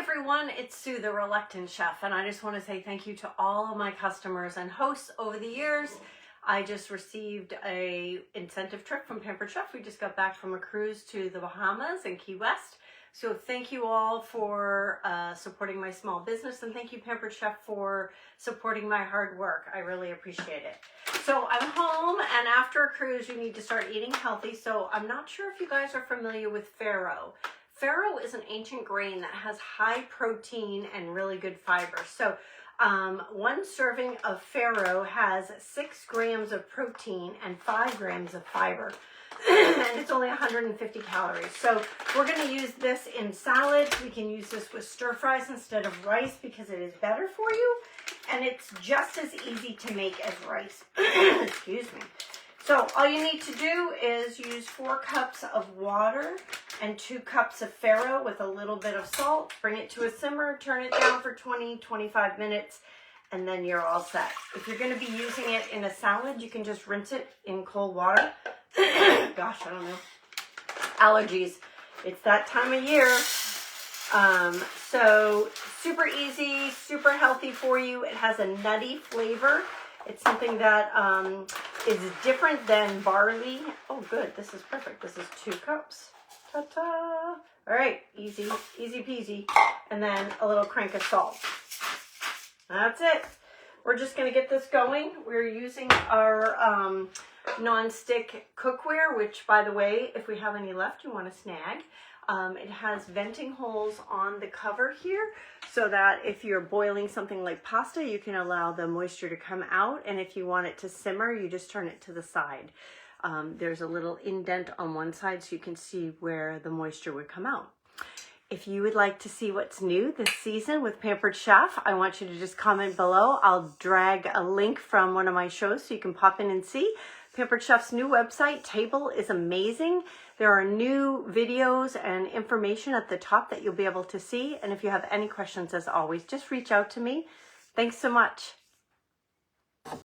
everyone, it's Sue, the Reluctant Chef, and I just want to say thank you to all of my customers and hosts over the years. I just received a incentive trip from Pampered Chef. We just got back from a cruise to the Bahamas and Key West. So thank you all for supporting my small business, and thank you, Pampered Chef, for supporting my hard work. I really appreciate it. So I'm home, and after a cruise, you need to start eating healthy. So I'm not sure if you guys are familiar with farro. Farro is an ancient grain that has high protein and really good fiber. So one serving of farro has 6 grams of protein and 5 grams of fiber. And it's only 150 calories. So we're going to use this in salads. We can use this with stir fries instead of rice because it is better for you. And it's just as easy to make as rice. Excuse me. So all you need to do is use 4 cups of water and 2 cups of farro with a little bit of salt. Bring it to a simmer, turn it down for 20-25 minutes, and then you're all set. If you're going to be using it in a salad, you can just rinse it in cold water. Gosh, I don't know. Allergies. It's that time of year. So super easy, super healthy for you. It has a nutty flavor. It's something that is different than barley. Oh, good. This is perfect. This is 2 cups. Ta-ta. All right. Easy, easy peasy. And then a little crank of salt. That's it. We're just going to get this going. We're using our non-stick cookware, which, by the way, if we have any left, you want to snag. It has venting holes on the cover here so that if you're boiling something like pasta, you can allow the moisture to come out. And if you want it to simmer, you just turn it to the side. There's a little indent on one side so you can see where the moisture would come out. If you would like to see what's new this season with Pampered Chef, I want you to just comment below. I'll drag a link from one of my shows so you can pop in and see. Pampered Chef's new website, Table, is amazing. There are new videos and information at the top that you'll be able to see. And if you have any questions, as always, just reach out to me. Thanks so much.